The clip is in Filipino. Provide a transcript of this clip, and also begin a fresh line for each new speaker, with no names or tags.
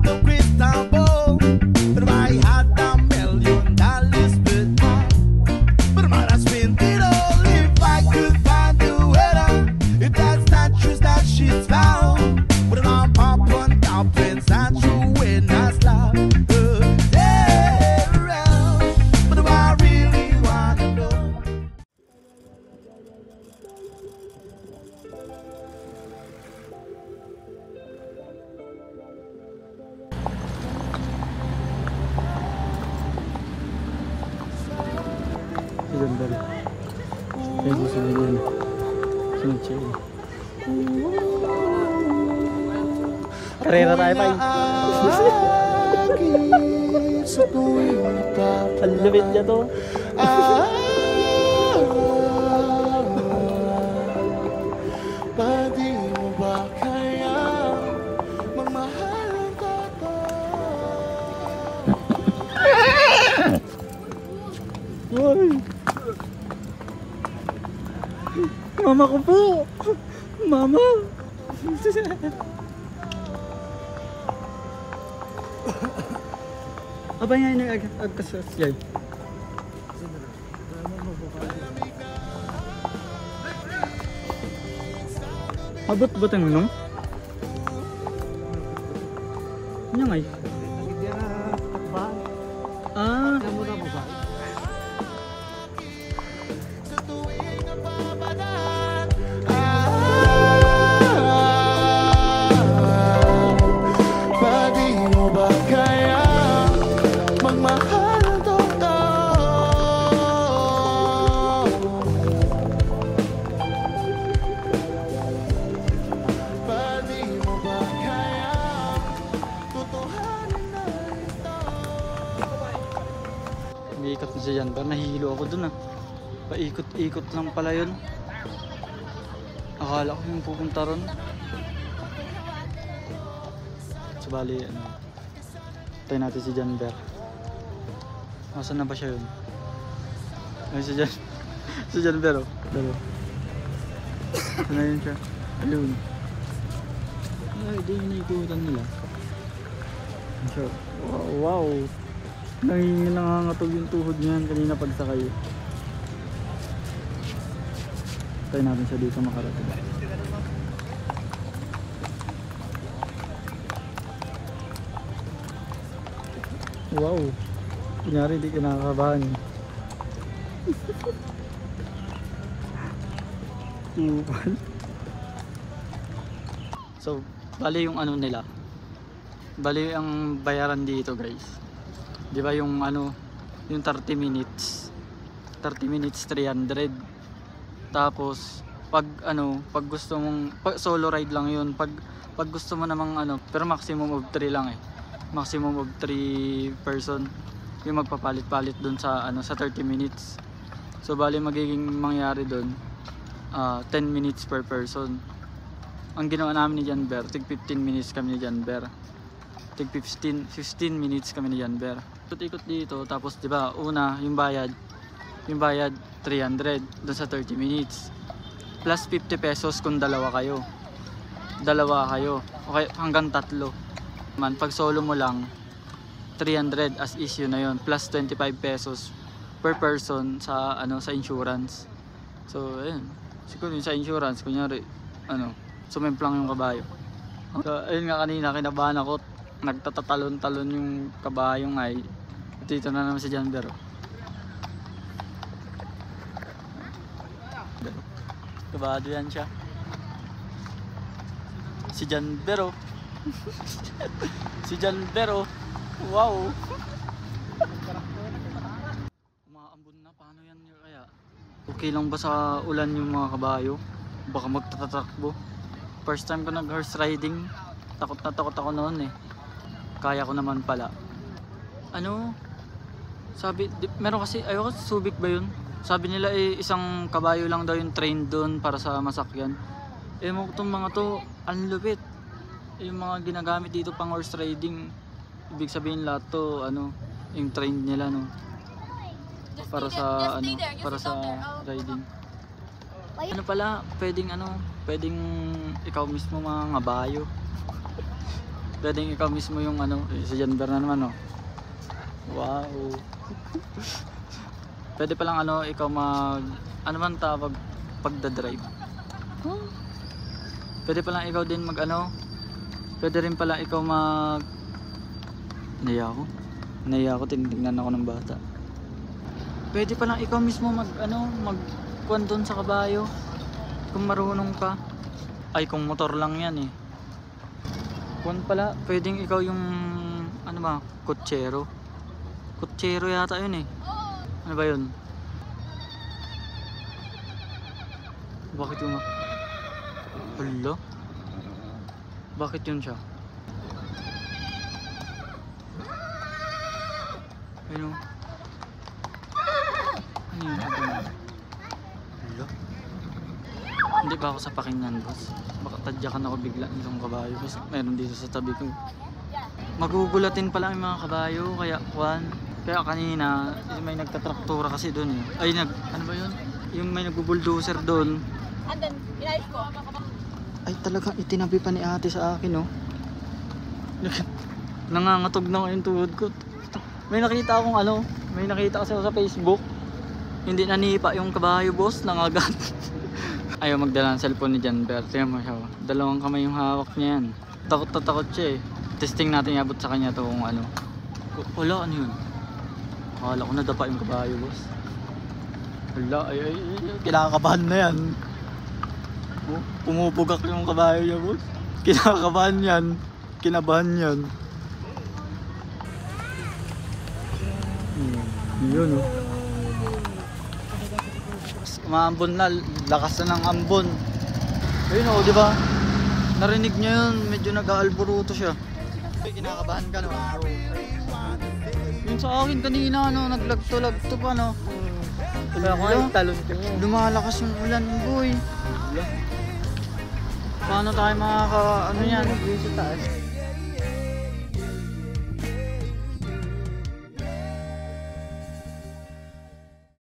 no crystal ball, but if I had $1,000,000, but I might have spent it all if I could find the weather. If that's not true, that shit's found. But I'm pop on top, it's not true when I slap. But if I really wanna know.
Ganda rin. Kaya susunod yun. Sunod siya yun. Karera tayo pa yun. Ang lumit niya to.
Pwede mo ba kaya magmahal ng totoo?
Ay. Mama ko po. Mama. Aba nga yung nag-agkasas yan. Mabot-bot ang minum? Ano nga yun? Ah. Iikot na siya dyan, pero nahihilo ako dun ah. Paikot-ikot lang pala yun. Akala ko yung pupunta ron. So bali, ano, tayo natin si John Bear. Nasaan na ba siya yun? Ayun si John. Si John Bear oh. Dalo. Ano yun siya? Ayun. Ay, di yung naikutan nila. So, wow. Nangangatog yung tuhod niyan kanina pagsakay. Tayo natin siya dito makarating. Wow. Kunyari di ka nakakabahan. So, bali yung ano nila. Bali ang bayaran dito guys. Di ba yung ano, yung 30 minutes. 30 minutes 300. Tapos pag ano, pag gusto mong solo ride lang yun. Pag gusto mo namang ano, pero maximum of 3 lang eh. Maximum of 3 person yung magpapalit-palit dun sa ano, sa 30 minutes. So bali magiging mangyari dun 10 minutes per person. Ang ginawa namin ni John Bear, tig 15 minutes kami ni John Bear. Tig 15 minutes kami ni John Bear. Ikot dito, tapos 'di ba, una yung bayad 300 doon sa 30 minutes. Plus 50 pesos kung dalawa kayo. Okay, hanggang 3. Man, pag solo mo lang 300 as issue na 'yon, plus 25 pesos per person sa ano, sa insurance. So, ayun. Siguro sa insurance, kunyari ano, sumemplang yung kabayo. So, ayun nga kanina, kinabahan ako. Nagtatatalon-talon yung kabayong ay. Dito na naman si John Bear. Kabado yan siya. Si John Bear. Si John Bear. Wow. Umaambon na. Paano yan kaya? Okay lang ba sa ulan yung mga kabayo? Baka magtatakbo. First time ko nag horse riding. Takot na takot ako noon eh. Kaya ko naman pala. Ano? Sabi, meron kasi, ayoko, Subic ba yun? Sabi nila eh, isang kabayo lang daw yung train doon para sa masakyan. Eh mo itong mga to, ang lupit. Yung mga ginagamit dito pang horse riding, ibig sabihin lahat to, ano, yung train nila, no? Para sa, ano, para sa riding. Ano pala, pwedeng ikaw mismo mga kabayo. Pwedeng ikaw mismo yung ano, si Janber na naman, oh. Wow. Pwede palang ano, ikaw mag, ano man tawag, pagdadrive. Pwede palang ikaw din mag ano, pwede rin pala ikaw mag, naiya ako, tinitingnan ako ng bata. Pwede palang ikaw mismo mag ano, magkuhan doon sa kabayo. Kung marunong ka. Ay, kung motor lang yan eh. Kuhan pala, pwedeng ikaw yung, ano ba, kutsero. Kutsero yata yun eh. Ano ba yun? Bakit yung... Hala? Bakit yun siya? Ayun. Ano yun? Hala? Hindi ba ako sa pakinggan, boss? Baka tadyakan ako bigla nitong kabayo, boss. Meron dito sa tabi ko. Magugulatin pala yung mga kabayo, kaya kuhan. Kaya kanina, may nagtatraktura kasi doon eh. Ay, ano ba yun? Yung may nagbubuldoser doon.
Andan, inayos ko.
Ay, talagang itinabi pa ni ate sa akin, oh. Nangangatog na nga yung tuhod ko. May nakita akong ano, may nakita kasi ako sa Facebook. Hindi nanipa yung kabayo, boss, nangagat. Ayaw magdala ng cellphone ni Janber. Tingnan mo siya, oh. Dalawang kamay yung hawak niya yan. Takot na takot siya eh. Testing natin iabot sa kanya to kung ano. Wala, ano yun? Akala ko nadapa yung kabayo, boss. Wala, ay, kinakabahan na yan. Oh, pumupugak yung kabayo niya, boss. Kinakabahan yan. Kinabahan yan. Yun, oh. Umaambon na, lakas na ng ambon. Ayun, oh, di ba? Narinig niya yun, medyo nag-aalburuto siya. Kinakabahan ka, no? Yung sa akin kanina, no, naglagto-lagto pa, no?
Kaya ko ay talon ko.
Lumalakas yung ulan, boy. Paano tayo makaka, ano yan?
Sa taas.